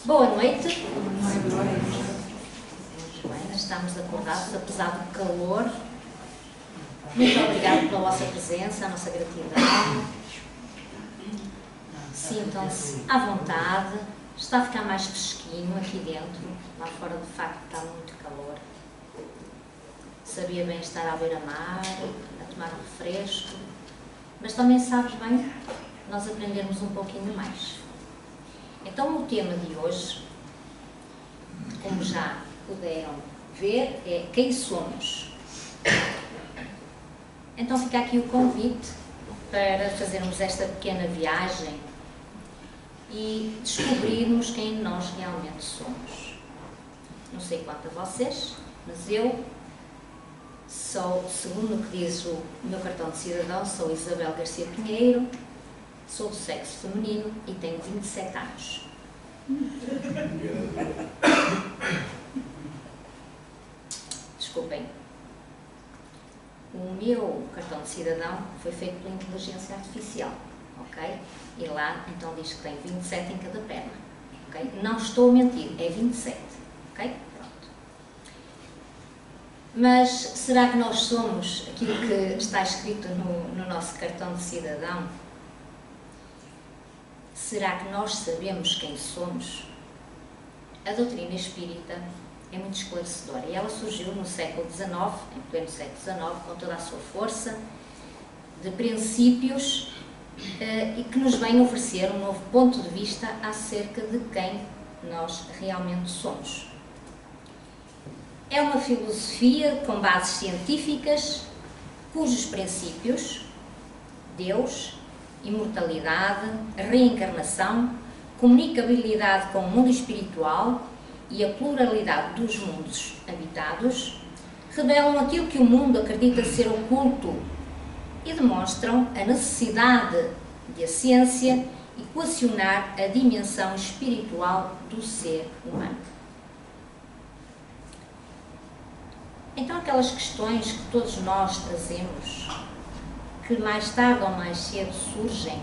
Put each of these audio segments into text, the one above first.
Boa noite. Bem, estamos acordados, apesar do calor. Muito obrigada pela vossa presença, a nossa gratidão. Sintam-se à vontade. Está a ficar mais fresquinho aqui dentro. Lá fora, de facto, está muito calor. Sabia bem estar à beira-mar, a tomar um refresco. Mas também sabes bem nós aprendermos um pouquinho mais. Então, o tema de hoje, como já puderam ver, é quem somos. Então, fica aqui o convite para fazermos esta pequena viagem e descobrirmos quem nós realmente somos. Não sei quanto a vocês, mas eu sou, segundo o que diz o meu cartão de cidadão, sou Isabel Garcia Pinheiro, sou do sexo feminino e tenho 27 anos. Desculpem. O meu cartão de cidadão foi feito pela inteligência artificial, ok? E lá, então, diz que tem 27 em cada perna, ok? Não estou a mentir, é 27, ok? Pronto. Mas será que nós somos aquilo que está escrito no nosso cartão de cidadão? Será que nós sabemos quem somos? A doutrina espírita é muito esclarecedora e ela surgiu no século XIX, em pleno século XIX, com toda a sua força de princípios e que nos vem oferecer um novo ponto de vista acerca de quem nós realmente somos. É uma filosofia com bases científicas cujos princípios, Deus, imortalidade, reencarnação, comunicabilidade com o mundo espiritual e a pluralidade dos mundos habitados, revelam aquilo que o mundo acredita ser oculto e demonstram a necessidade de a ciência equacionar a dimensão espiritual do ser humano. Então, aquelas questões que todos nós trazemos, que mais tarde ou mais cedo surgem,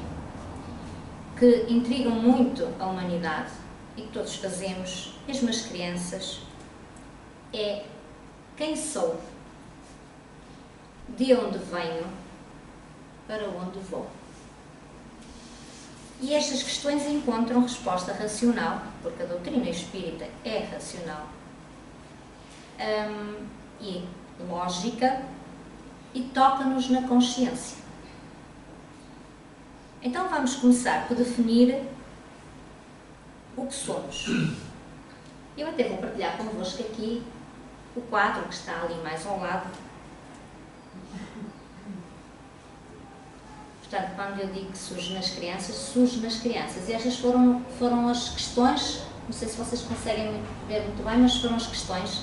que intrigam muito a humanidade e que todos fazemos, mesmo as crianças, é: quem sou? De onde venho? Para onde vou? E estas questões encontram resposta racional, porque a doutrina espírita é racional, e lógica, e toca-nos na consciência. Então vamos começar por definir o que somos. Eu até vou partilhar convosco aqui o quadro que está ali mais ao lado. Portanto, quando eu digo que surge nas crianças. E estas foram as questões, não sei se vocês conseguem ver muito bem, mas foram as questões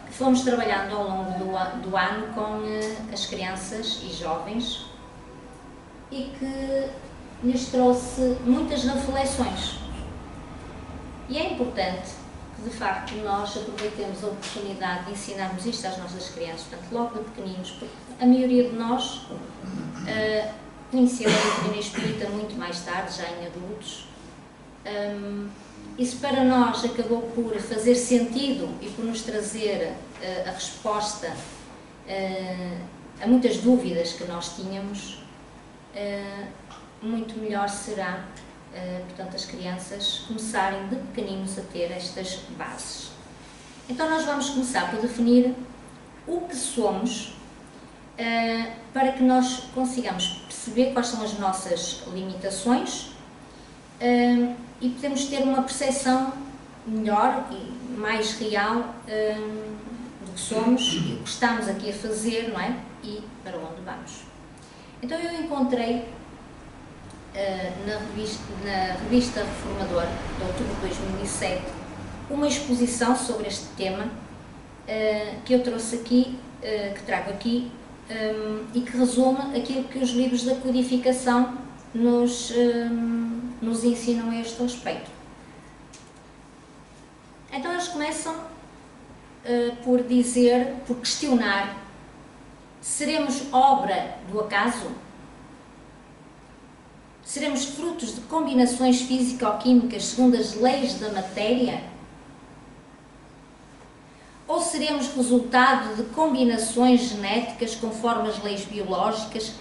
que fomos trabalhando ao longo do ano com as crianças e jovens e que lhes trouxe muitas reflexões. E é importante que, de facto, nós aproveitemos a oportunidade de ensinarmos isto às nossas crianças, portanto, logo de pequeninos, porque a maioria de nós conheceu a doutrina espírita muito mais tarde, já em adultos. Isso para nós acabou por fazer sentido e por nos trazer a resposta a muitas dúvidas que nós tínhamos. Muito melhor será, portanto, as crianças começarem de pequeninos a ter estas bases. Então nós vamos começar por definir o que somos, para que nós consigamos perceber quais são as nossas limitações e podemos ter uma percepção melhor e mais real do que somos e o que estamos aqui a fazer, não é? E para onde vamos. Então eu encontrei na revista Reformador, de outubro de 2007, uma exposição sobre este tema que eu trouxe aqui, que trago aqui, e que resume aquilo que os livros da codificação nos ensinam a este respeito. Então eles começam por questionar: seremos obra do acaso? Seremos frutos de combinações físico-químicas segundo as leis da matéria? Ou seremos resultado de combinações genéticas conforme as leis biológicas,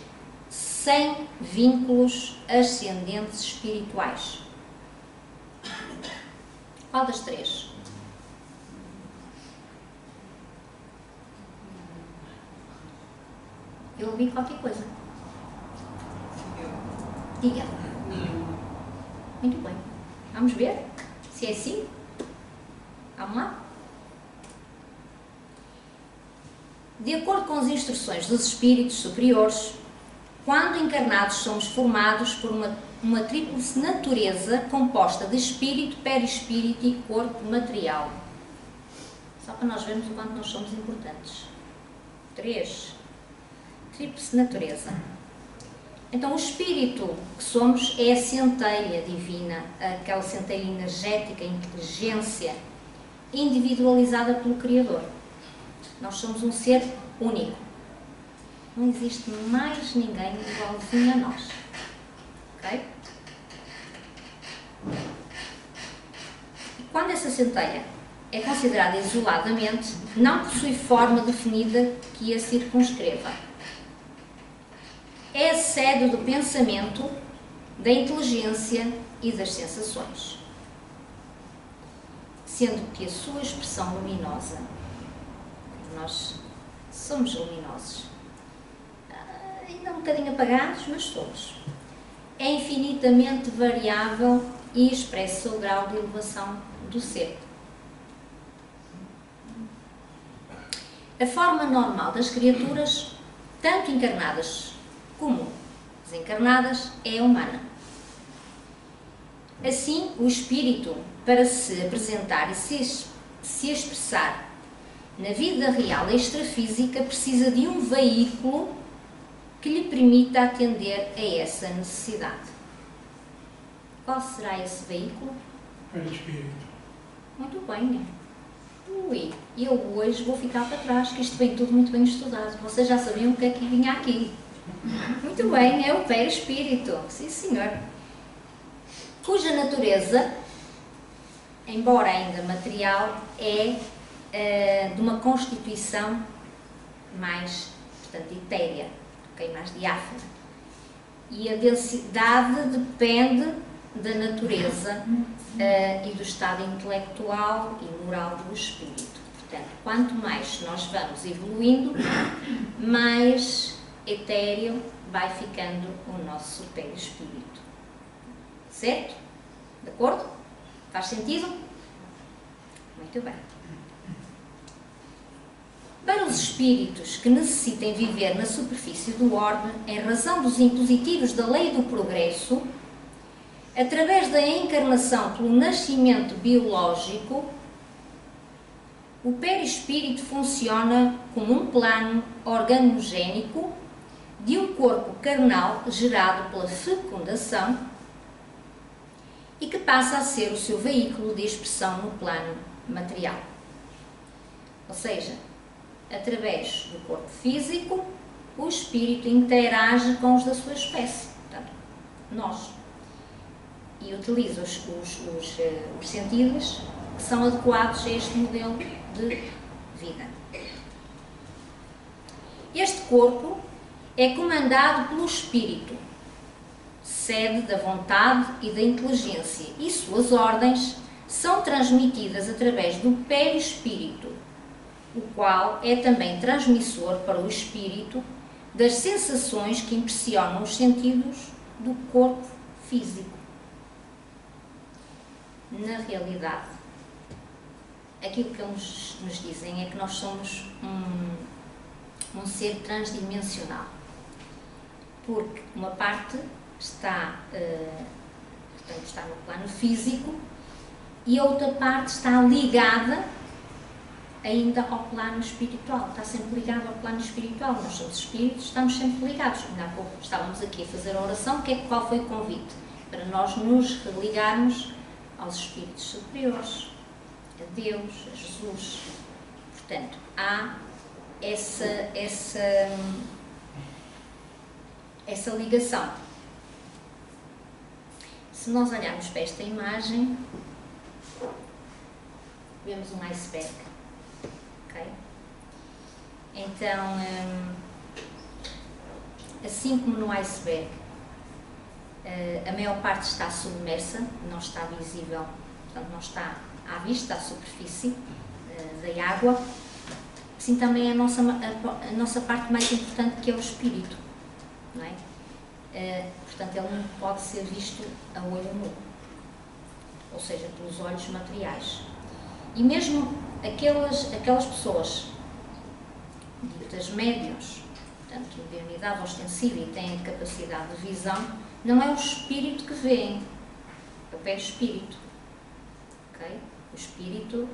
sem vínculos ascendentes espirituais? Qual das três? Eu ouvi qualquer coisa. Diga. Muito bem. Vamos ver se é assim? Vamos lá? De acordo com as instruções dos espíritos superiores, quando encarnados somos formados por uma tríplice natureza composta de espírito, perispírito e corpo material. Só para nós vermos o quanto nós somos importantes. 3. Tríplice natureza. Então, o espírito que somos é a centelha divina, aquela centelha energética, inteligência, individualizada pelo Criador. Nós somos um ser único. Não existe mais ninguém igualzinho a nós. Ok? E quando essa centelha é considerada isoladamente, não possui forma definida que a circunscreva. É a sede do pensamento, da inteligência e das sensações, sendo que a sua expressão luminosa, nós somos luminosos, ainda um bocadinho apagados, mas somos, é infinitamente variável e expressa o grau de elevação do ser. A forma normal das criaturas, tanto encarnadas como desencarnadas, é humana. Assim, o espírito, para se apresentar e se expressar na vida real extrafísica, precisa de um veículo que lhe permita atender a essa necessidade. Qual será esse veículo? Perispírito. Muito bem. Ui, eu hoje vou ficar para trás, que isto vem tudo muito bem estudado. Vocês já sabiam o que é que vinha aqui. Muito bem, é o perispírito. Sim, senhor. Cuja natureza, embora ainda material, é de uma constituição mais, portanto, etérea, okay? Mais diáfana. E a densidade depende da natureza e do estado intelectual e moral do espírito. Portanto, quanto mais nós vamos evoluindo, mais etéreo vai ficando o nosso perispírito. Certo? De acordo? Faz sentido? Muito bem. Para os espíritos que necessitem viver na superfície do orbe, em razão dos impositivos da lei do progresso, através da encarnação pelo nascimento biológico, o perispírito funciona como um plano organogénico de um corpo carnal gerado pela fecundação e que passa a ser o seu veículo de expressão no plano material. Ou seja, através do corpo físico, o espírito interage com os da sua espécie, portanto, nós, e utiliza os sentidos que são adequados a este modelo de vida. Este corpo é comandado pelo espírito, sede da vontade e da inteligência, e suas ordens são transmitidas através do perispírito, o qual é também transmissor para o espírito das sensações que impressionam os sentidos do corpo físico. Na realidade, aquilo que eles nos dizem é que nós somos um ser transdimensional, porque uma parte está no plano físico e a outra parte está ligada ainda ao plano espiritual, está sempre ligado ao plano espiritual. Nós somos espíritos, estamos sempre ligados. Ainda há pouco estávamos aqui a fazer a oração, qual foi o convite? Para nós nos religarmos aos espíritos superiores, a Deus, a Jesus. Portanto, há essa ligação. Se nós olharmos para esta imagem, vemos um iceberg. Okay? Então, assim como no iceberg, a maior parte está submersa, não está visível, portanto não está à vista a superfície da água, assim também a nossa parte mais importante, que é o espírito, não é? Portanto, ele não pode ser visto a olho nu, ou seja, pelos olhos materiais. E mesmo aquelas pessoas ditas médiuns, portanto, de unidade ostensiva e têm capacidade de visão, não é o espírito que vêem, é o perispírito. Okay? O espírito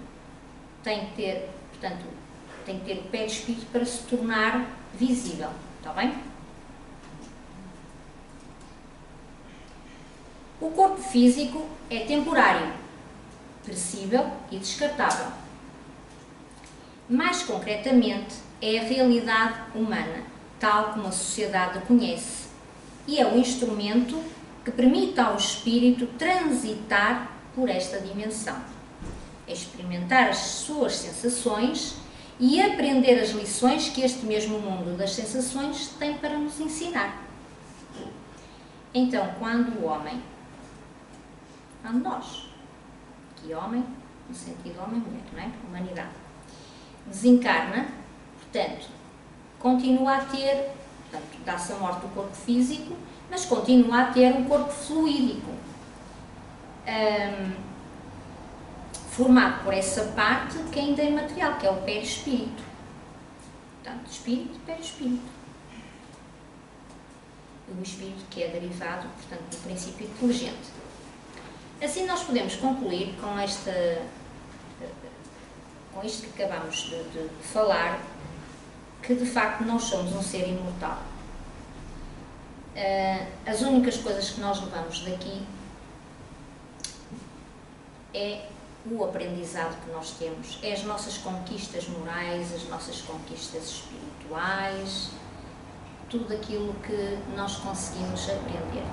tem que ter, portanto, tem que ter o perispírito para se tornar visível. Está bem? O corpo físico é temporário, perecível e descartável. Mais concretamente, é a realidade humana, tal como a sociedade a conhece, e é o instrumento que permite ao espírito transitar por esta dimensão, experimentar as suas sensações e aprender as lições que este mesmo mundo das sensações tem para nos ensinar. Então, quando o homem, quando nós, que homem, no sentido homem-mulher, não é? Humanidade, desencarna, portanto, continua a ter, portanto, dá-se a morte do corpo físico, mas continua a ter um corpo fluídico, formado por essa parte que ainda é material, que é o perispírito. Portanto, espírito e perispírito. O espírito que é derivado, portanto, do princípio inteligente. Assim nós podemos concluir com isto que acabamos de falar, que de facto nós somos um ser imortal. As únicas coisas que nós levamos daqui é o aprendizado que nós temos, é as nossas conquistas morais, as nossas conquistas espirituais, tudo aquilo que nós conseguimos aprender.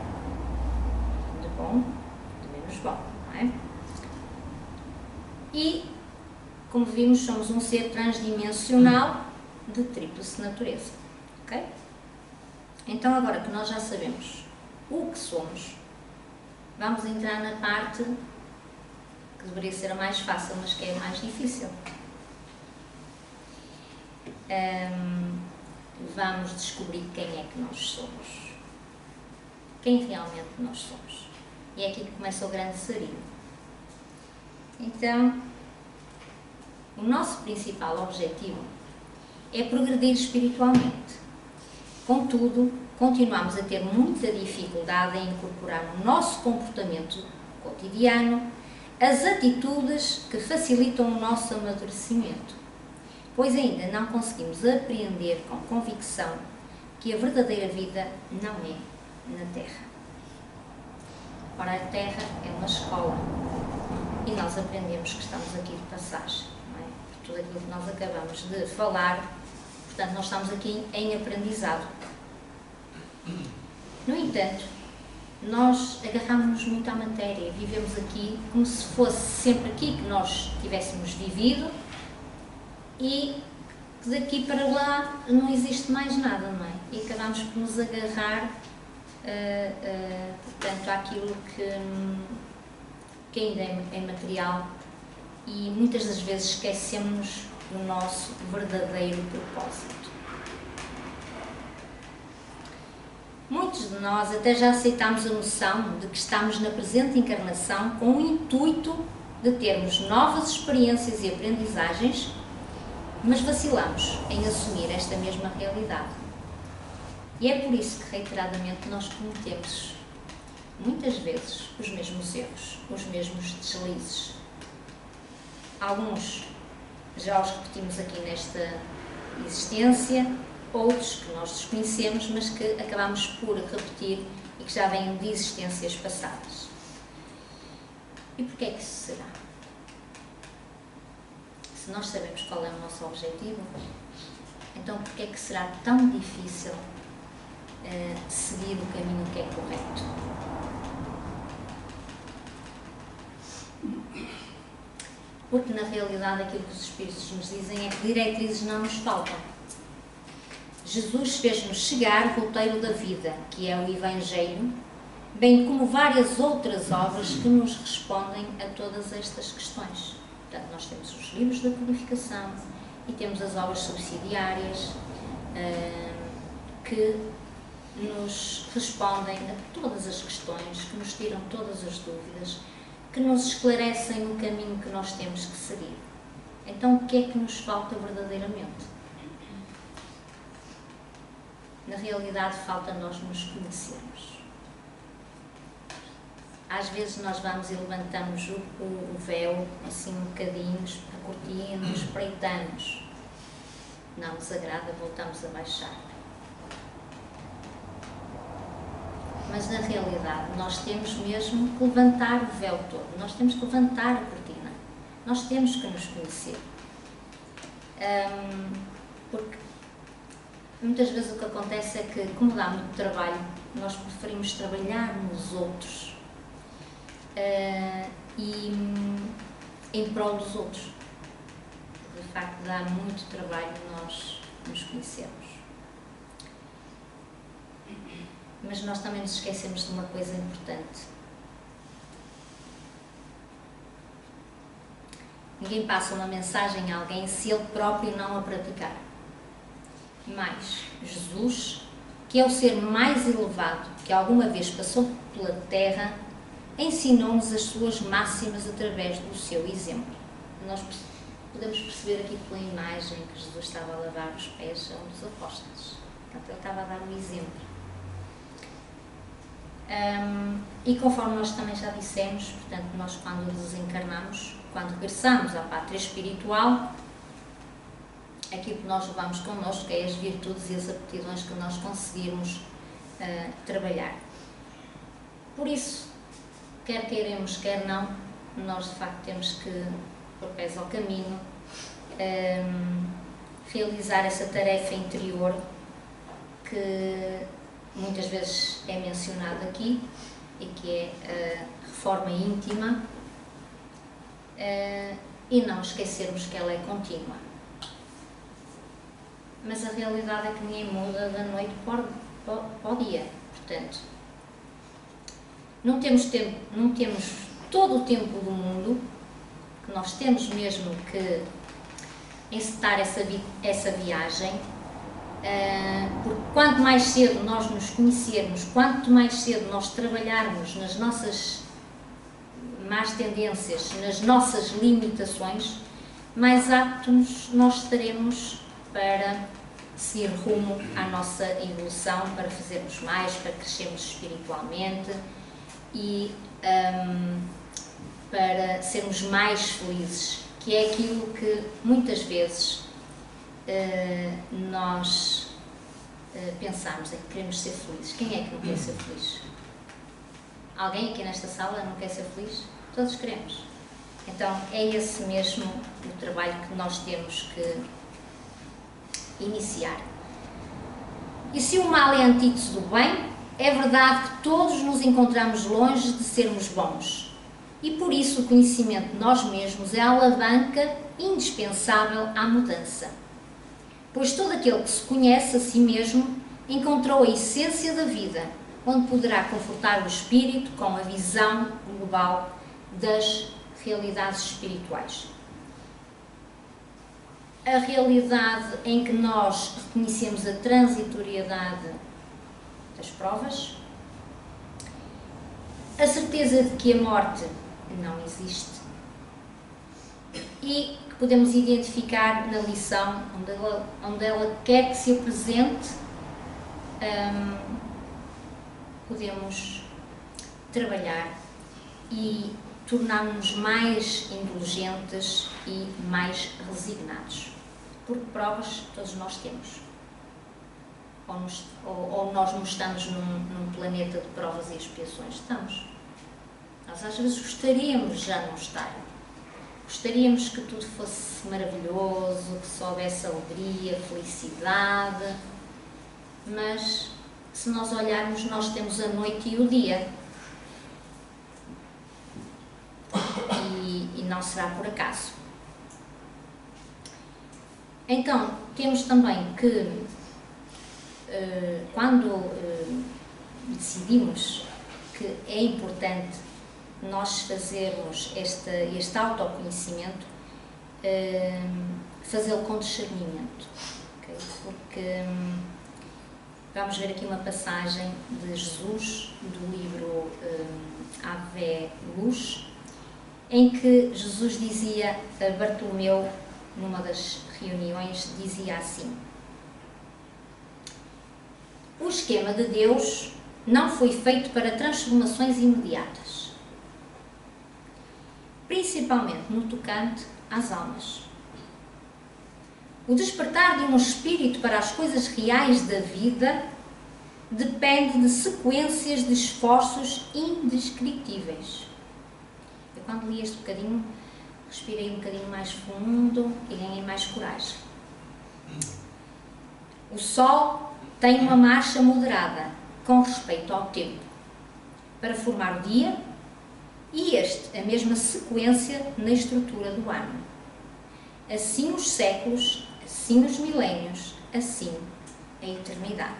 De bom, de menos bom, não é? E, como vimos, somos um ser transdimensional de tríplice natureza. Ok? Então, agora que nós já sabemos o que somos, vamos entrar na parte que deveria ser a mais fácil, mas que é a mais difícil. Vamos descobrir quem é que nós somos. Quem realmente nós somos. E é aqui que começa o grande sarilho. Então, o nosso principal objetivo é progredir espiritualmente. Contudo, continuamos a ter muita dificuldade em incorporar no nosso comportamento cotidiano as atitudes que facilitam o nosso amadurecimento, pois ainda não conseguimos apreender com convicção que a verdadeira vida não é na Terra. Ora, a Terra é uma escola e nós aprendemos que estamos aqui de passagem, não é? Por tudo aquilo que nós acabamos de falar, portanto, nós estamos aqui em aprendizado. No entanto, nós agarramos-nos muito à matéria, vivemos aqui como se fosse sempre aqui que nós tivéssemos vivido e que daqui para lá não existe mais nada, não é? E acabamos por nos agarrar, portanto, àquilo que ainda é material e muitas das vezes esquecemos do nosso verdadeiro propósito. Muitos de nós até já aceitamos a noção de que estamos na presente encarnação com o intuito de termos novas experiências e aprendizagens, mas vacilamos em assumir esta mesma realidade. E é por isso que reiteradamente nós cometemos, muitas vezes, os mesmos erros, os mesmos deslizes. Alguns já os repetimos aqui nesta existência, outros que nós desconhecemos, mas que acabamos por repetir e que já vêm de existências passadas. E porquê é que isso será? Se nós sabemos qual é o nosso objetivo, então porquê é que será tão difícil seguir o caminho que é correto? porque na realidade aquilo que os Espíritos nos dizem é que diretrizes não nos faltam. Jesus fez-nos chegar o roteiro da vida, que é o Evangelho, bem como várias outras obras que nos respondem a todas estas questões. Portanto, nós temos os livros da codificação e temos as obras subsidiárias que nos respondem a todas as questões, que nos tiram todas as dúvidas, que nos esclarecem o caminho que nós temos que seguir. Então, o que é que nos falta verdadeiramente? Na realidade, falta nós nos conhecermos. Às vezes nós vamos e levantamos o véu, assim um bocadinho, a cortina, espreitamos. Não nos agrada, voltamos a baixar. Mas na realidade nós temos mesmo que levantar o véu todo, nós temos que levantar a cortina, nós temos que nos conhecer. Porque muitas vezes o que acontece é que, como dá muito trabalho, nós preferimos trabalhar nos outros e em prol dos outros. De facto, dá muito trabalho nós nos conhecermos. Mas nós também nos esquecemos de uma coisa importante. Ninguém passa uma mensagem a alguém se ele próprio não a praticar. Mas Jesus, que é o ser mais elevado que alguma vez passou pela terra, ensinou-nos as suas máximas através do seu exemplo. Nós podemos perceber aqui pela imagem que Jesus estava a lavar os pés a um dos apóstolos. Portanto, ele estava a dar um exemplo. E conforme nós também já dissemos, portanto, nós quando desencarnamos, quando regressamos à pátria espiritual, aquilo que nós levamos connosco é as virtudes e as aptidões que nós conseguirmos trabalhar. Por isso, quer queiramos, quer não, nós de facto temos que pôr pés ao caminho, realizar essa tarefa interior que muitas vezes é mencionado aqui e que é a reforma íntima, e não esquecermos que ela é contínua. Mas a realidade é que ninguém muda da noite para o dia. Portanto, não temos todo o tempo do mundo, que nós temos mesmo que encetar essa viagem, porque quanto mais cedo nós nos conhecermos, quanto mais cedo nós trabalharmos nas nossas más tendências, nas nossas limitações, mais aptos nós estaremos para seguir rumo à nossa evolução, para fazermos mais, para crescermos espiritualmente e para sermos mais felizes, que é aquilo que muitas vezes nós pensamos, é que queremos ser felizes. Quem é que não quer ser feliz? Alguém aqui nesta sala não quer ser feliz? Todos queremos. Então é esse mesmo o trabalho que nós temos que iniciar. E se o mal é antítese do bem, é verdade que todos nos encontramos longe de sermos bons. E por isso o conhecimento de nós mesmos é a alavanca indispensável à mudança. Pois todo aquele que se conhece a si mesmo encontrou a essência da vida, onde poderá confortar o espírito com a visão global das realidades espirituais. A realidade em que nós reconhecemos a transitoriedade das provas, a certeza de que a morte não existe e que podemos identificar na lição onde ela quer que se apresente, podemos trabalhar e tornar-nos mais indulgentes e mais resignados, porque provas todos nós temos, ou nós não estamos num planeta de provas e expiações, estamos. Nós às vezes gostaríamos de já não estar, gostaríamos que tudo fosse maravilhoso, que só houvesse alegria, felicidade, mas se nós olharmos, nós temos a noite e o dia. e não será por acaso. Então, temos também que, quando decidimos que é importante nós fazermos este autoconhecimento, fazê-lo com discernimento, okay? Porque vamos ver aqui uma passagem de Jesus, do livro Ave Luz, em que Jesus dizia a Bartolomeu, numa das reuniões, dizia assim: o esquema de Deus não foi feito para transformações imediatas, principalmente no tocante às almas. O despertar de um espírito para as coisas reais da vida depende de sequências de esforços indescritíveis. Eu, quando li este bocadinho, respirei um bocadinho mais fundo e ganhei mais coragem. O Sol tem uma marcha moderada com respeito ao tempo para formar o dia, e a mesma sequência na estrutura do ano. Assim os séculos, assim os milénios, assim a eternidade.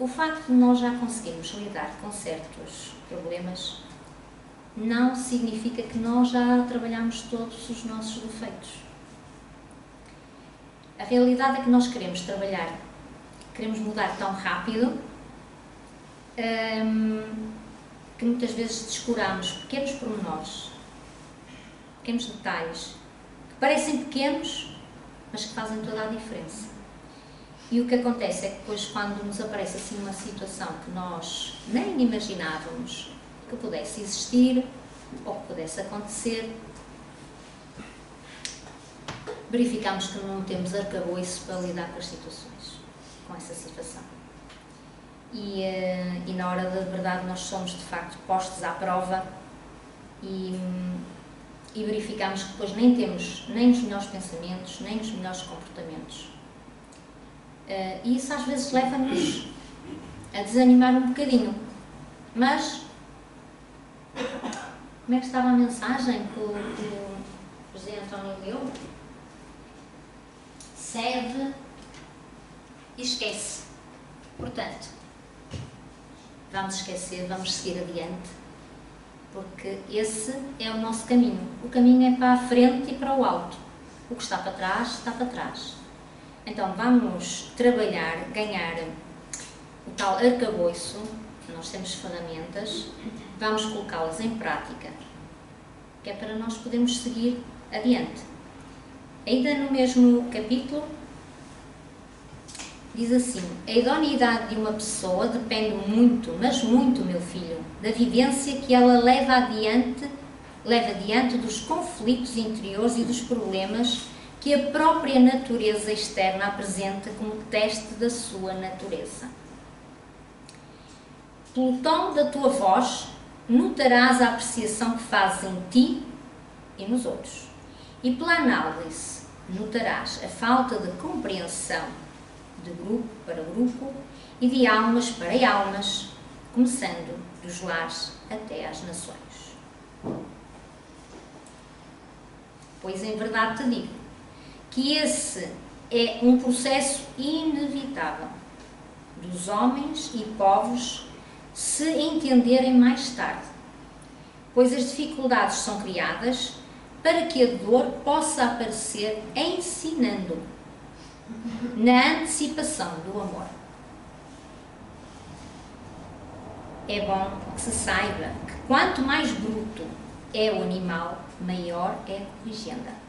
O facto de nós já conseguirmos lidar com certos problemas não significa que nós já trabalhamos todos os nossos defeitos. A realidade é que nós queremos trabalhar, queremos mudar tão rápido, que muitas vezes descuramos pequenos pormenores, pequenos detalhes, que parecem pequenos, mas que fazem toda a diferença. E o que acontece é que depois, quando nos aparece assim uma situação que nós nem imaginávamos que pudesse existir ou que pudesse acontecer, verificamos que não temos arcabouço para lidar com as situações, com essa situação. E na hora da verdade nós somos de facto postos à prova e verificamos que depois nem temos nem os melhores pensamentos, nem os melhores comportamentos. E isso às vezes leva-nos a desanimar um bocadinho. Mas, como é que estava a mensagem que o José António deu? Serve e esquece. Portanto, vamos esquecer, vamos seguir adiante, porque esse é o nosso caminho. O caminho é para a frente e para o alto. O que está para trás, está para trás. Então vamos trabalhar, ganhar o tal arcabouço, nós temos ferramentas, vamos colocá-las em prática, que é para nós podermos seguir adiante. Ainda no mesmo capítulo, diz assim: a idoneidade de uma pessoa depende muito, mas muito, meu filho, da vivência que ela leva adiante dos conflitos interiores e dos problemas que a própria natureza externa apresenta como teste da sua natureza. Pelo tom da tua voz, notarás a apreciação que fazes em ti e nos outros. E pela análise, notarás a falta de compreensão de grupo para grupo e de almas para almas, começando dos lares até às nações. Pois em verdade te digo que esse é um processo inevitável dos homens e povos se entenderem mais tarde, pois as dificuldades são criadas para que a dor possa aparecer ensinando, na antecipação do amor. É bom que se saiba que quanto mais bruto é o animal, maior é a corrigenda.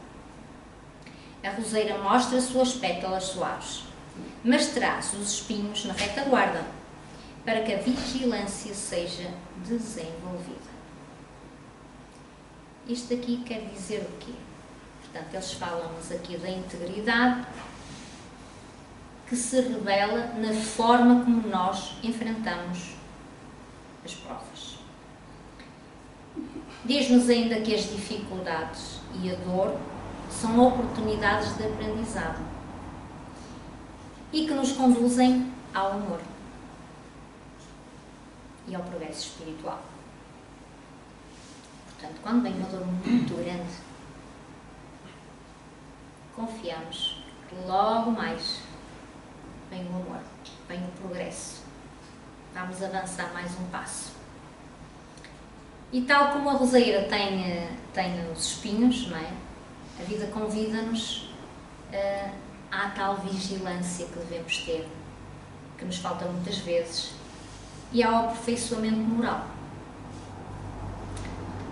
A roseira mostra suas pétalas suaves, mas traz os espinhos na retaguarda, para que a vigilância seja desenvolvida. Isto aqui quer dizer o quê? Portanto, eles falam-nos aqui da integridade que se revela na forma como nós enfrentamos as provas. Diz-nos ainda que as dificuldades e a dor são oportunidades de aprendizado e que nos conduzem ao amor e ao progresso espiritual. Portanto, quando vem uma dor muito grande, confiamos que logo mais vem o amor, vem o progresso. Vamos avançar mais um passo. E tal como a roseira tem os espinhos, não é? A vida convida-nos à tal vigilância que devemos ter, que nos falta muitas vezes, e ao aperfeiçoamento moral.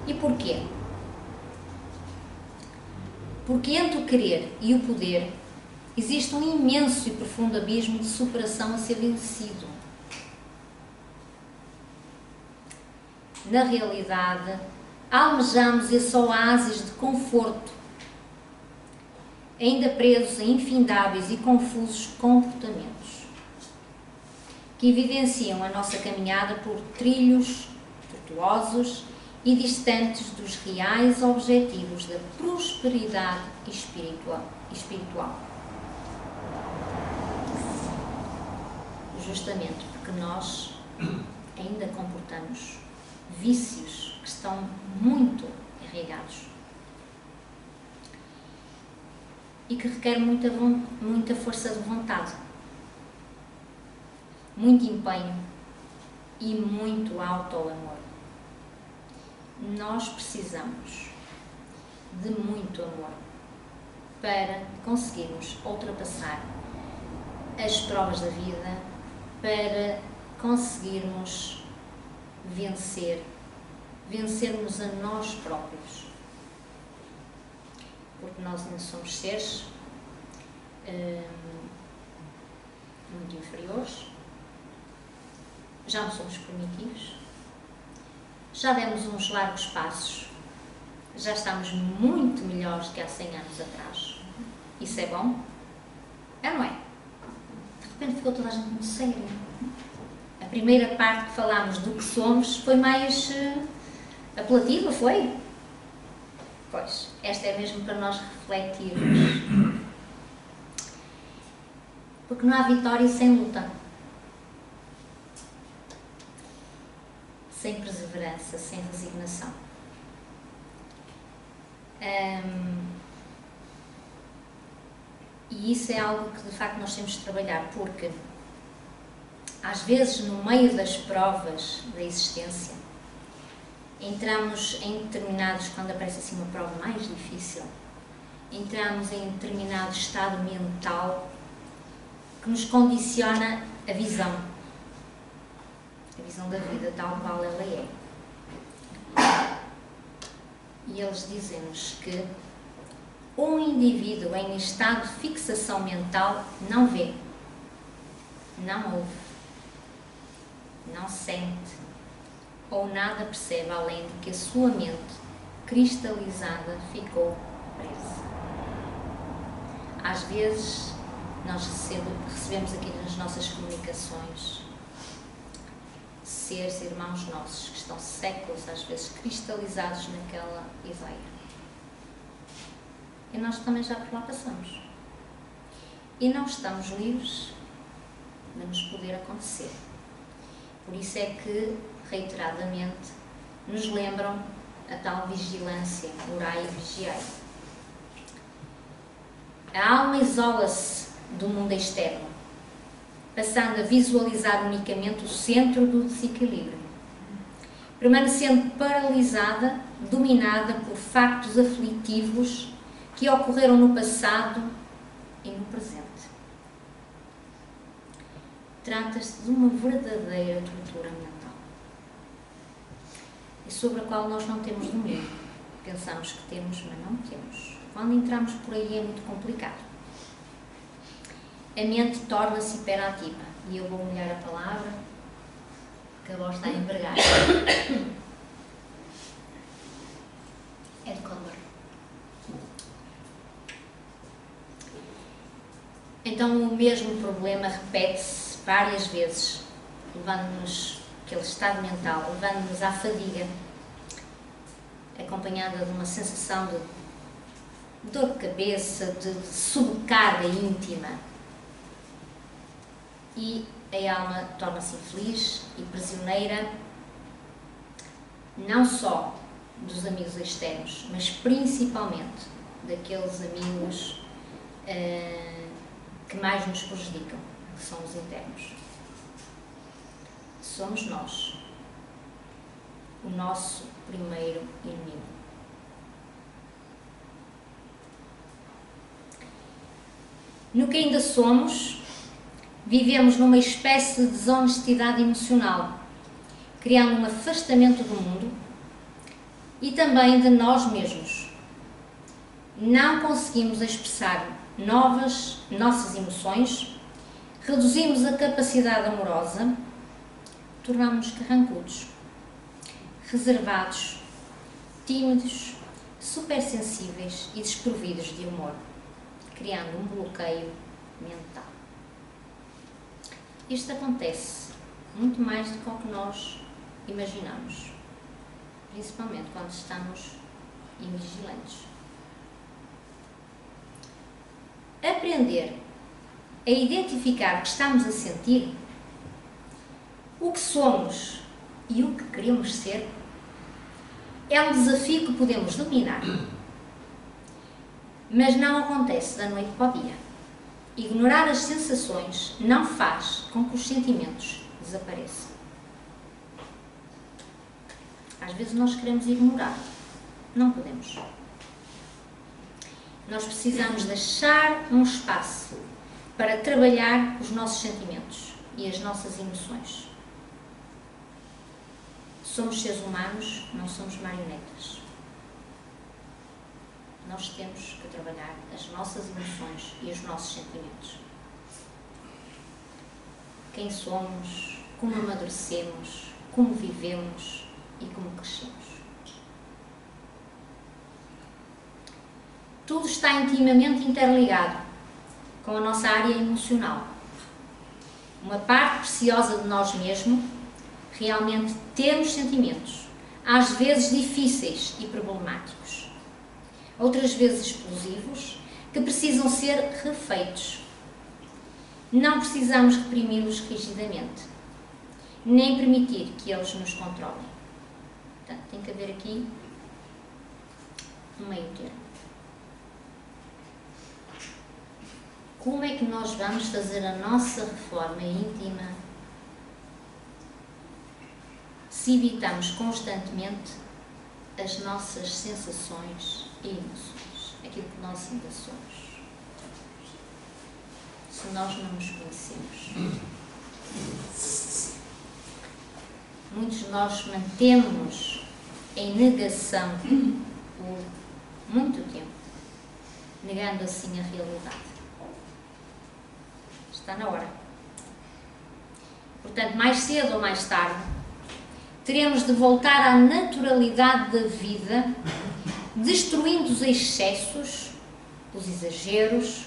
E porquê? Porque entre o querer e o poder existe um imenso e profundo abismo de superação a ser vencido. Na realidade, almejamos esse oásis de conforto, ainda presos a infindáveis e confusos comportamentos, que evidenciam a nossa caminhada por trilhos tortuosos e distantes dos reais objetivos da prosperidade espiritual. Justamente porque nós ainda comportamos vícios que estão muito arraigados e que requerem muita força de vontade, muito empenho e muito auto-amor. Nós precisamos de muito amor para conseguirmos ultrapassar as provas da vida, para conseguirmos vencermos a nós próprios, porque nós ainda somos seres muito inferiores, já não somos primitivos, já demos uns largos passos, já estamos muito melhores que há 100 anos atrás. Isso é bom? É, não é? De repente ficou toda a gente muito séria. A primeira parte que falámos do que somos foi mais apelativa, foi? Pois, esta é mesmo para nós refletirmos. Porque não há vitória sem luta. Sem perseverança, sem resignação. E isso é algo que de facto nós temos de trabalhar, porque às vezes no meio das provas da existência entramos em determinados, quando aparece assim uma prova mais difícil, entramos em determinado estado mental que nos condiciona a visão da vida tal qual ela é. E eles dizem-nos que um indivíduo em estado de fixação mental não vê, não ouve, não sente ou nada percebe além de que a sua mente cristalizada ficou presa. Às vezes nós recebemos aqui nas nossas comunicações seres irmãos nossos que estão séculos às vezes cristalizados naquela ideia. E nós também já por lá passamos. E não estamos livres de nos poder acontecer. Por isso é que, reiteradamente, nos lembram a tal vigilância, orai e vigiai. A alma isola-se do mundo externo, passando a visualizar unicamente o centro do desequilíbrio, permanecendo paralisada, dominada por factos aflitivos que ocorreram no passado e no presente. Trata-se de uma verdadeira tortura mental e sobre a qual nós não temos domínio. Pensamos que temos, mas não temos. Quando entramos por aí é muito complicado. A mente torna-se hiperativa e eu vou molhar a palavra que a voz está a envergar. É de Condor. Então o mesmo problema repete-se várias vezes, levando-nos, aquele estado mental, levando-nos à fadiga, acompanhada de uma sensação de dor de cabeça, de sobrecarga íntima. E a alma torna-se infeliz e prisioneira, não só dos amigos externos, mas principalmente daqueles amigos que mais nos prejudicam, que são os internos. Somos nós o nosso primeiro inimigo. No que ainda somos, vivemos numa espécie de desonestidade emocional, criando um afastamento do mundo e também de nós mesmos. Não conseguimos expressar nossas emoções, reduzimos a capacidade amorosa, tornamos-nos carrancudos, reservados, tímidos, supersensíveis e desprovidos de humor, criando um bloqueio mental. Isto acontece muito mais do que o que nós imaginamos, principalmente quando estamos invigilantes. Aprender a identificar o que estamos a sentir, o que somos e o que queremos ser, é um desafio que podemos dominar. Mas não acontece da noite para o dia. Ignorar as sensações não faz com que os sentimentos desapareçam. Às vezes nós queremos ignorar, não podemos. Nós precisamos deixar um espaço para trabalhar os nossos sentimentos e as nossas emoções. Somos seres humanos, não somos marionetas. Nós temos que trabalhar as nossas emoções e os nossos sentimentos. Quem somos, como amadurecemos, como vivemos e como crescemos. Tudo está intimamente interligado com a nossa área emocional. Uma parte preciosa de nós mesmos, realmente temos sentimentos, às vezes difíceis e problemáticos, outras vezes explosivos, que precisam ser refeitos. Não precisamos reprimi-los rigidamente, nem permitir que eles nos controlem. Portanto, tem que haver aqui um meio termo. Como é que nós vamos fazer a nossa reforma íntima se evitamos constantemente as nossas sensações e emoções, aquilo que nós ainda somos? Se nós não nos conhecemos. Muitos de nós mantemos-nos em negação por muito tempo, negando assim a realidade. Está na hora. Portanto, mais cedo ou mais tarde, teremos de voltar à naturalidade da vida, destruindo os excessos, os exageros,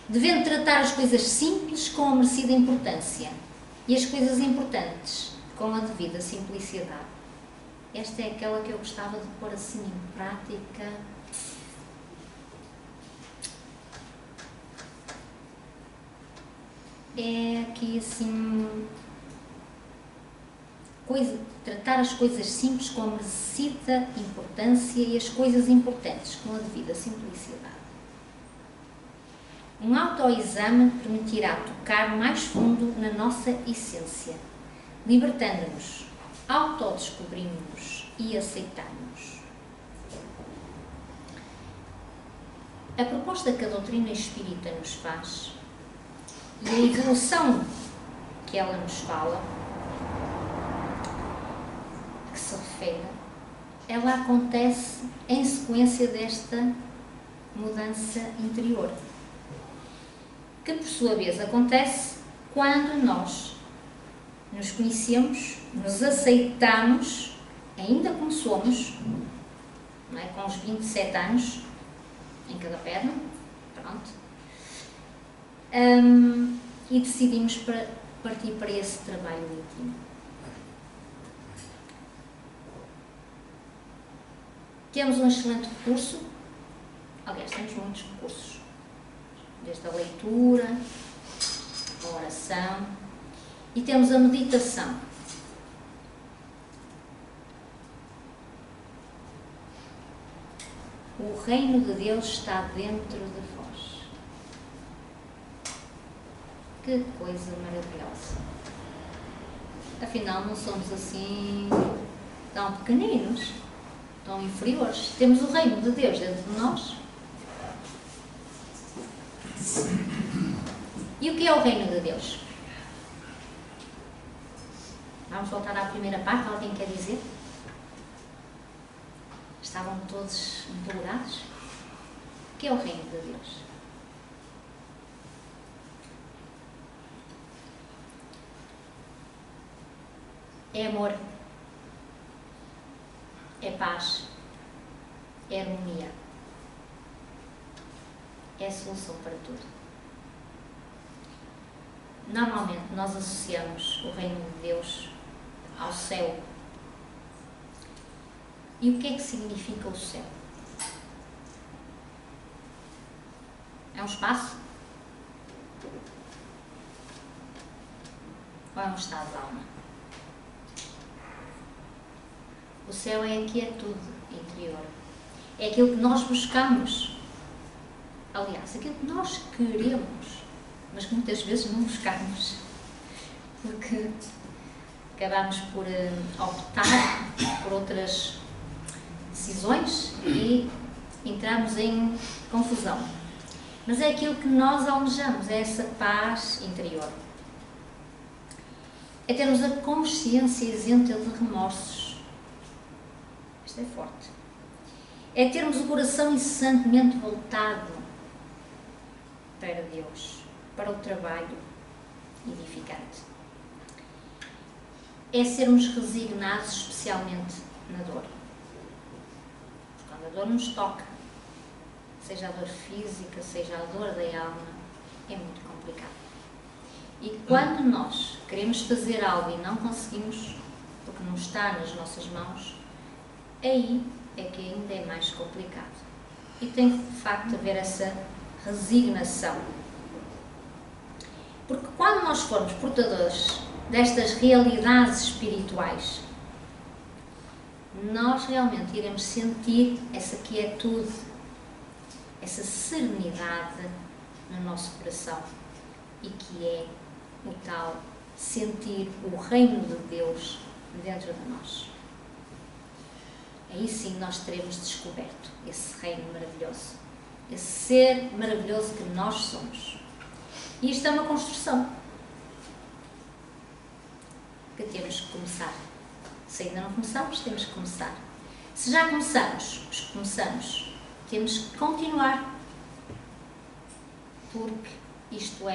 devendo tratar as coisas simples com a merecida importância e as coisas importantes com a devida simplicidade. Esta é aquela que eu gostava de pôr assim em prática. É aqui assim, tratar as coisas simples com a merecida importância e as coisas importantes com a devida simplicidade. Um autoexame permitirá tocar mais fundo na nossa essência, libertando-nos, autodescobrimos-nos e aceitando-nos. A proposta que a doutrina espírita nos faz e a evolução que ela nos fala, que se refere, ela acontece em sequência desta mudança interior, que por sua vez acontece quando nós nos conhecemos, nos aceitamos, ainda como somos, não é? Com os 27 anos em cada perna, pronto, e decidimos partir para esse trabalho íntimo. Temos um excelente recurso, aliás, temos muitos recursos, desde a leitura, a oração, e temos a meditação. O reino de Deus está dentro de vós. Que coisa maravilhosa! Afinal, não somos assim tão pequeninos, tão inferiores. Temos o reino de Deus dentro de nós. E o que é o reino de Deus? Vamos voltar à primeira parte, alguém quer dizer? Estavam todos empolgados? O que é o reino de Deus? É amor, é paz, é harmonia, é a solução para tudo. Normalmente nós associamos o reino de Deus ao céu. E o que é que significa o céu? É um espaço? Ou é um estado de alma? O céu é a quietude interior. É aquilo que nós buscamos. Aliás, aquilo que nós queremos, mas que muitas vezes não buscamos. Porque acabamos por optar por outras decisões e entramos em confusão. Mas é aquilo que nós almejamos, é essa paz interior. É termos a consciência isenta de remorsos. Isto é forte. É termos o coração incessantemente voltado para Deus, para o trabalho edificante. É sermos resignados especialmente na dor. Quando a dor nos toca, seja a dor física, seja a dor da alma, é muito complicado. E quando nós queremos fazer algo e não conseguimos, porque não está nas nossas mãos, aí é que ainda é mais complicado. E tem de facto haver essa resignação. Porque quando nós formos portadores destas realidades espirituais, nós realmente iremos sentir essa quietude, essa serenidade no nosso coração, e que é o tal sentir o reino de Deus dentro de nós. Aí sim nós teremos descoberto esse reino maravilhoso, esse ser maravilhoso que nós somos. E isto é uma construção que temos que começar. Se ainda não começamos, temos que começar. Se já começamos, temos que continuar. Porque isto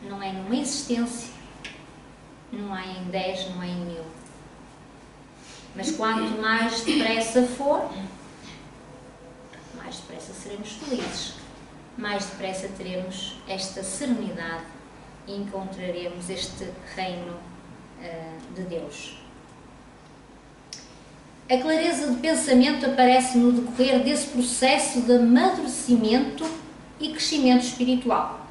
não é numa existência, não é em 10, não é em 1000. Mas quanto mais depressa for, mais depressa seremos felizes. Mais depressa teremos esta serenidade e encontraremos este reino de Deus. A clareza de pensamento aparece no decorrer desse processo de amadurecimento e crescimento espiritual,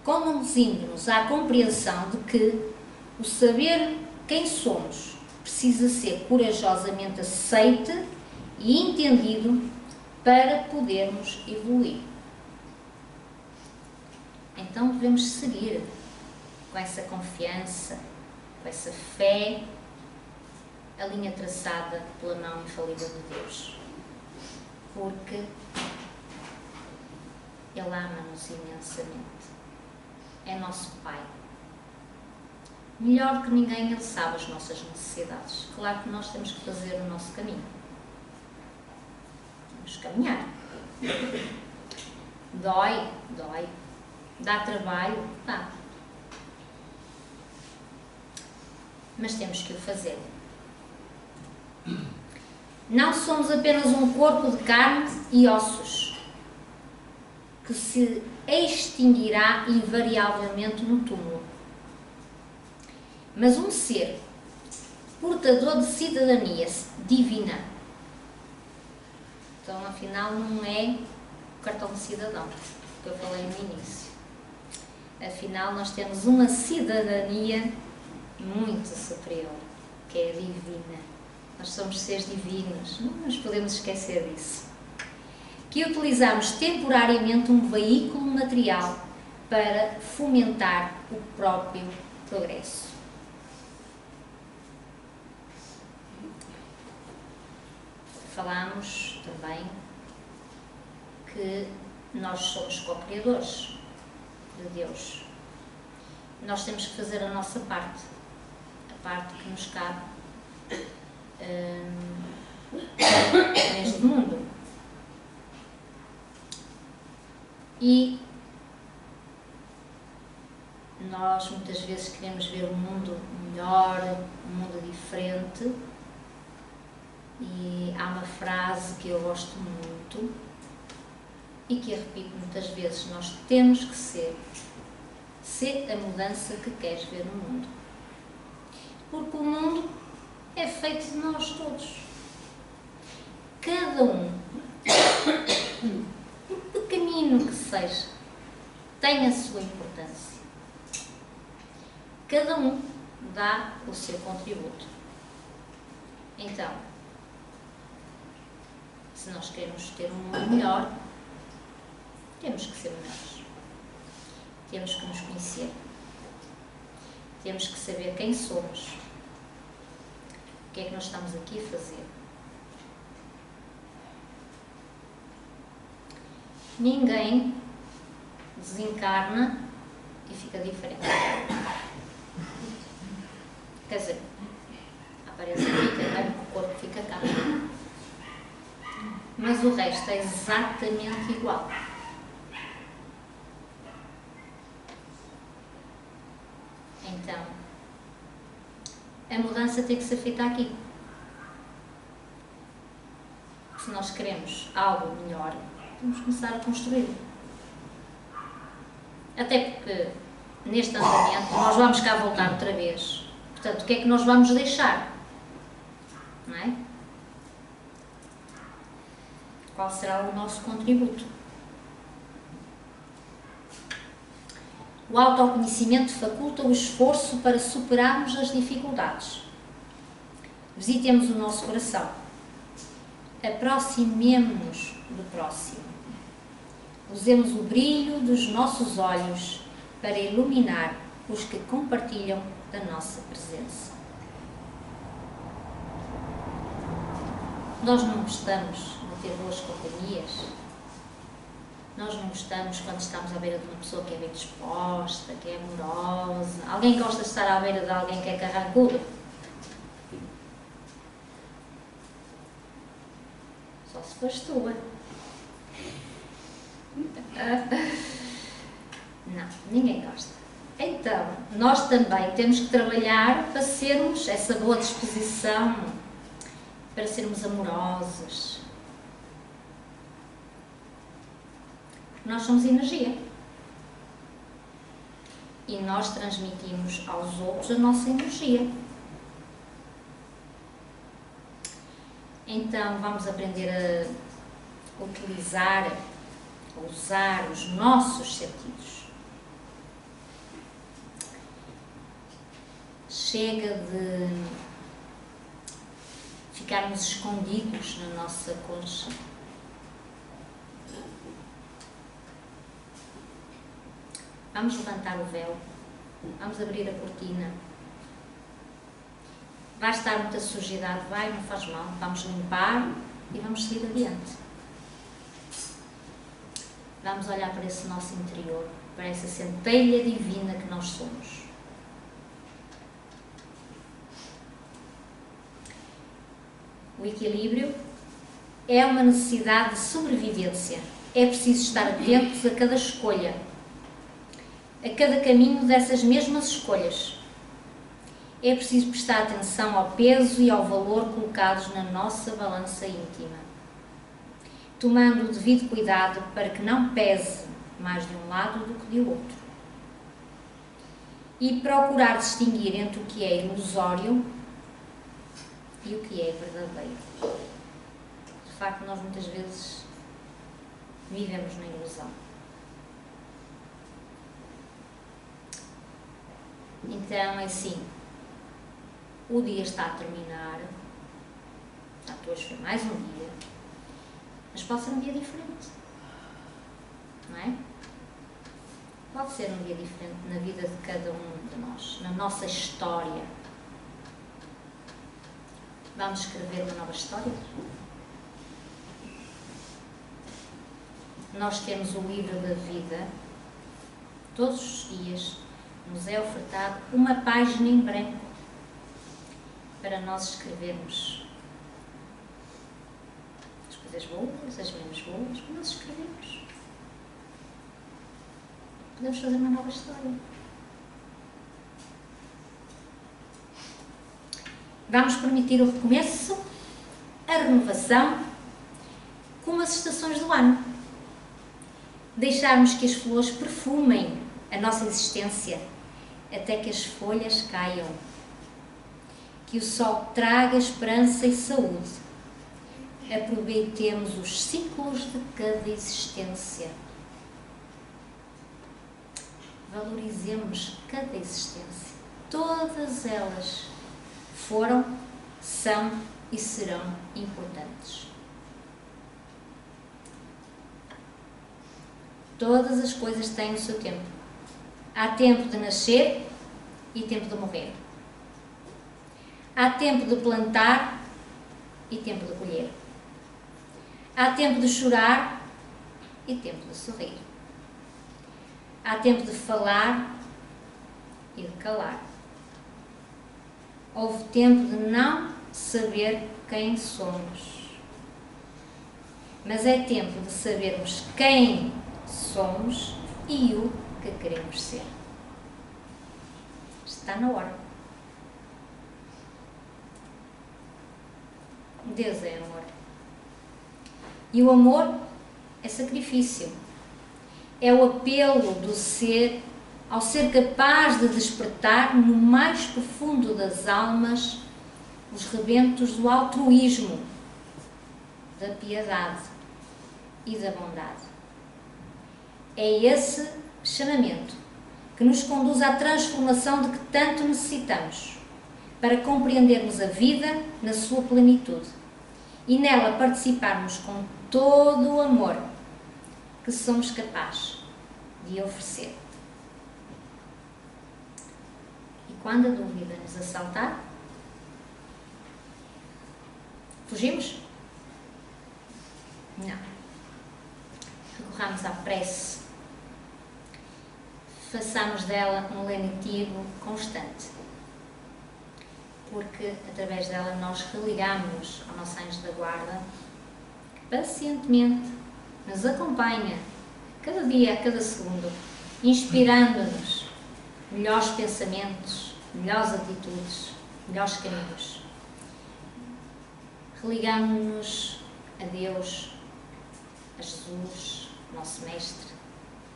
conduzindo-nos à compreensão de que o saber quem somos precisa ser corajosamente aceite e entendido para podermos evoluir. Então devemos seguir com essa confiança, com essa fé, a linha traçada pela mão infalível de Deus. Porque Ele ama-nos imensamente. É nosso Pai. Melhor que ninguém, Ele sabe as nossas necessidades. Claro que nós temos que fazer o nosso caminho. Temos que caminhar. Dói. Dá trabalho? Dá. Mas temos que o fazer. Não somos apenas um corpo de carne e ossos que se extinguirá invariavelmente no túmulo, mas um ser portador de cidadania divina. Então, afinal, não é o cartão de cidadão que eu falei no início. Afinal, nós temos uma cidadania muito superior, que é a divina. Nós somos seres divinos, não nos podemos esquecer disso. que utilizamos temporariamente um veículo material para fomentar o próprio progresso. Falámos também que nós somos co-criadores de Deus. Nós temos que fazer a nossa parte, a parte que nos cabe neste mundo. E nós muitas vezes queremos ver um mundo melhor, um mundo diferente, e há uma frase que eu gosto muito e que eu repito muitas vezes: nós temos que ser a mudança que queres ver no mundo, porque o mundo é feito de nós todos. Cada um, por pequenino que seja, tem a sua importância. Cada um dá o seu contributo. Então, se nós queremos ter um mundo melhor, temos que ser melhores. Temos que nos conhecer. Temos que saber quem somos. O que é que nós estamos aqui a fazer. Ninguém desencarna e fica diferente. Quer dizer, aparece aqui, o corpo fica cá. Mas o resto é exatamente igual. Então, a mudança tem que ser feita aqui. Se nós queremos algo melhor, temos que começar a construí-lo. Até porque, neste andamento, nós vamos cá voltar outra vez. Portanto, o que é que nós vamos deixar? Não é? Qual será o nosso contributo? O autoconhecimento faculta o esforço para superarmos as dificuldades. Visitemos o nosso coração. Aproximemo-nos do próximo. Usemos o brilho dos nossos olhos para iluminar os que compartilham da nossa presença. Nós não gostamos de ter boas companhias. Nós não gostamos quando estamos à beira de uma pessoa que é bem disposta, que é amorosa. Alguém gosta de estar à beira de alguém que é carrancudo? Só se fores tua. Não, ninguém gosta. Então, nós também temos que trabalhar para sermos essa boa disposição, para sermos amorosos. Nós somos energia. E nós transmitimos aos outros a nossa energia. Então, vamos aprender a utilizar, a usar os nossos sentidos. Chega de ficarmos escondidos na nossa concha. Vamos levantar o véu, vamos abrir a cortina. Vai estar muita sujidade, não faz mal, vamos limpar e vamos seguir adiante. Vamos olhar para esse nosso interior, para essa centelha divina que nós somos. O equilíbrio é uma necessidade de sobrevivência. É preciso estar atentos a cada escolha, a cada caminho dessas mesmas escolhas. É preciso prestar atenção ao peso e ao valor colocados na nossa balança íntima, tomando o devido cuidado para que não pese mais de um lado do que de outro. E procurar distinguir entre o que é ilusório e o que é verdadeiro. De facto, nós muitas vezes vivemos na ilusão. Então, é assim, o dia está a terminar, portanto, hoje foi mais um dia, Mas pode ser um dia diferente. Não é? Pode ser um dia diferente na vida de cada um de nós, na nossa história. Vamos escrever uma nova história? Nós temos o livro da vida, todos os dias nos é ofertado uma página em branco para nós escrevermos as coisas boas, as menos boas, para nós escrevermos. Podemos fazer uma nova história. Vamos permitir o recomeço, a renovação, como as estações do ano. Deixarmos que as flores perfumem a nossa existência até que as folhas caiam. Que o sol traga esperança e saúde. Aproveitemos os ciclos de cada existência. Valorizemos cada existência. Todas elas foram, são e serão importantes. Todas as coisas têm o seu tempo. Há tempo de nascer e tempo de morrer. Há tempo de plantar e tempo de colher. Há tempo de chorar e tempo de sorrir. Há tempo de falar e de calar. Houve tempo de não saber quem somos. Mas é tempo de sabermos quem somos e o que queremos ser. Está na hora. Deus é amor. E o amor é sacrifício. É o apelo do ser ao ser capaz de despertar no mais profundo das almas os rebentos do altruísmo, da piedade e da bondade. É esse chamamento que nos conduz à transformação de que tanto necessitamos para compreendermos a vida na sua plenitude e nela participarmos com todo o amor que somos capazes de oferecer. E quando a dúvida nos assaltar, fugimos? Não. Recorramos à prece. Façamos dela um lenitivo constante. Porque através dela nós religamos ao nosso anjo da guarda, que pacientemente nos acompanha cada dia, a cada segundo, inspirando-nos melhores pensamentos, melhores atitudes, melhores caminhos. Religamos-nos a Deus, a Jesus, nosso Mestre,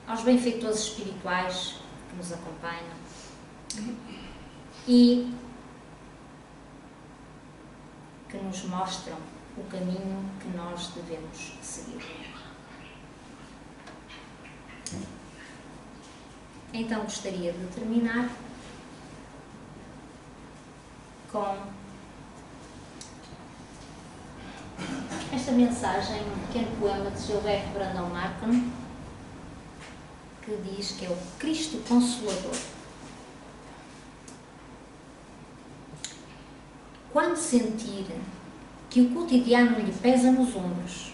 aos benfeitores espirituais que nos acompanham e que nos mostram o caminho que nós devemos seguir. Então gostaria de terminar com esta mensagem, um pequeno poema de Gilberto Brandão Marcon, que diz que é o Cristo Consolador. Quando sentir que o cotidiano lhe pesa nos ombros,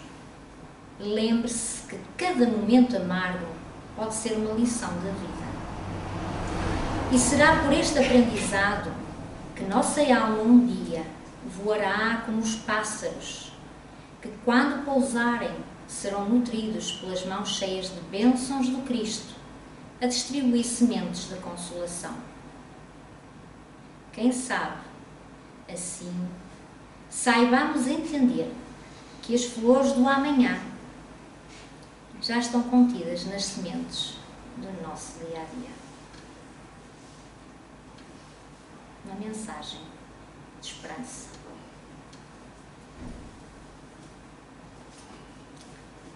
lembre-se que cada momento amargo pode ser uma lição da vida. E será por este aprendizado que nossa alma um dia voará como os pássaros, que quando pousarem serão nutridos pelas mãos cheias de bênçãos do Cristo, a distribuir sementes de consolação. Quem sabe, assim, saibamos entender que as flores do amanhã já estão contidas nas sementes do nosso dia-a-dia. Uma mensagem de esperança.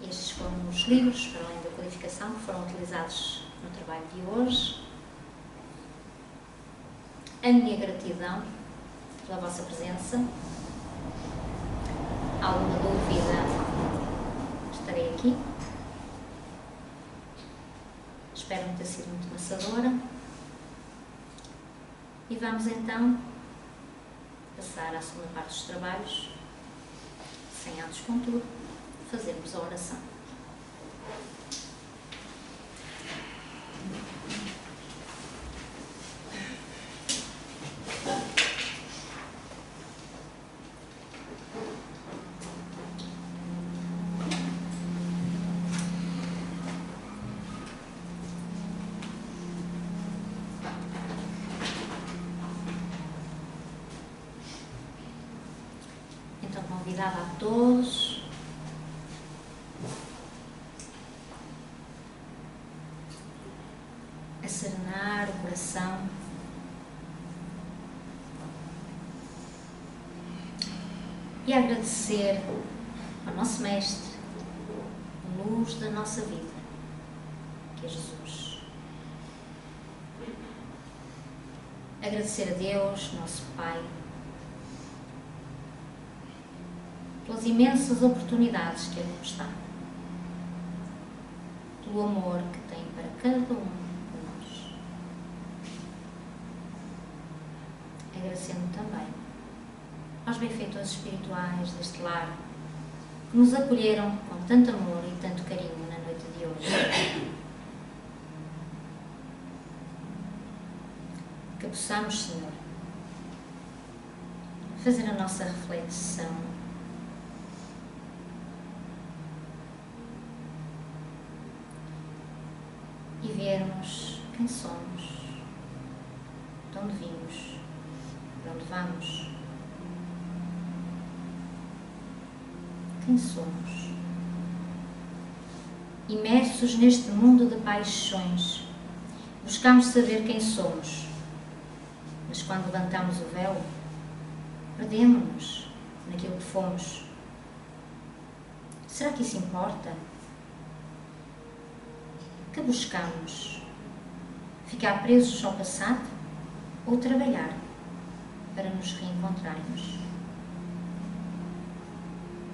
Estes foram os livros, para além da codificação, que foram utilizados no trabalho de hoje. A minha gratidão pela vossa presença. Alguma dúvida estarei aqui. Espero não ter sido muito maçadora. E vamos então passar à segunda parte dos trabalhos, sem antes, contudo, fazermos a oração. Convidava a todos a serenar o coração e a agradecer ao nosso Mestre, a luz da nossa vida, que é Jesus. Agradecer a Deus, nosso Pai, pelas imensas oportunidades que Ele nos dá, pelo amor que tem para cada um de nós. Agradecendo também aos benfeitores espirituais deste lar, que nos acolheram com tanto amor e tanto carinho na noite de hoje. Que possamos, Senhor, fazer a nossa reflexão e vermos quem somos, de onde vimos, para onde vamos. Quem somos? Imersos neste mundo de paixões, buscamos saber quem somos, mas quando levantamos o véu, perdemos-nos naquilo que fomos. Será que isso importa? Que buscamos? Ficar presos ao passado ou trabalhar para nos reencontrarmos?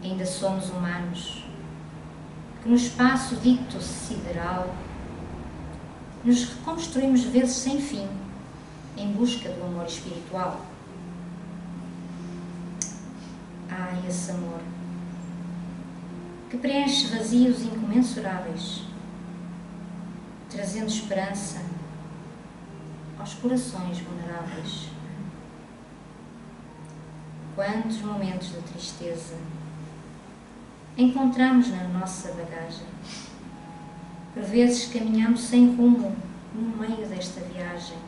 Ainda somos humanos que no espaço dito sideral nos reconstruímos vezes sem fim em busca do amor espiritual. Ah, esse amor que preenche vazios incomensuráveis, trazendo esperança aos corações vulneráveis. Quantos momentos de tristeza encontramos na nossa bagagem. Por vezes caminhamos sem rumo no meio desta viagem,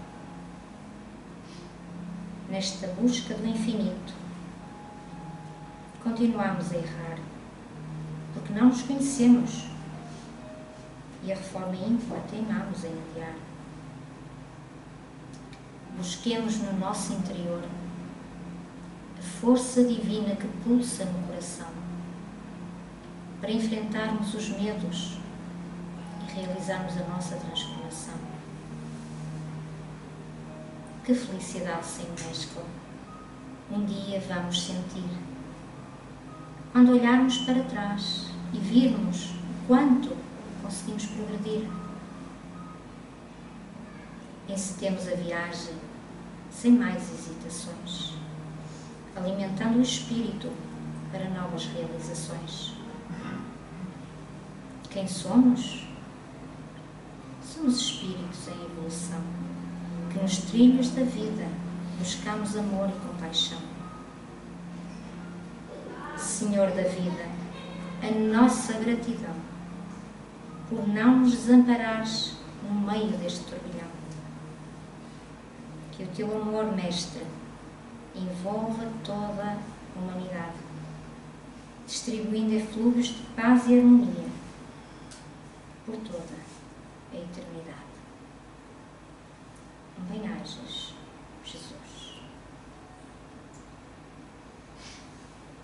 nesta busca do infinito. Continuamos a errar, porque não nos conhecemos e a reforma íntima teimamos em adiar. Busquemos no nosso interior a força divina que pulsa no coração para enfrentarmos os medos e realizarmos a nossa transformação. Que felicidade sem mescla um dia vamos sentir quando olharmos para trás e virmos o quanto conseguimos progredir. Encetemos a viagem sem mais hesitações, alimentando o espírito para novas realizações. Quem somos? Somos espíritos em evolução, que nos trilhos da vida buscamos amor e compaixão. Senhor da vida, a nossa gratidão por não nos desamparares no meio deste turbilhão. Que o teu amor, Mestre, envolva toda a humanidade, distribuindo eflúvios de paz e harmonia por toda a eternidade. Bem-ajas.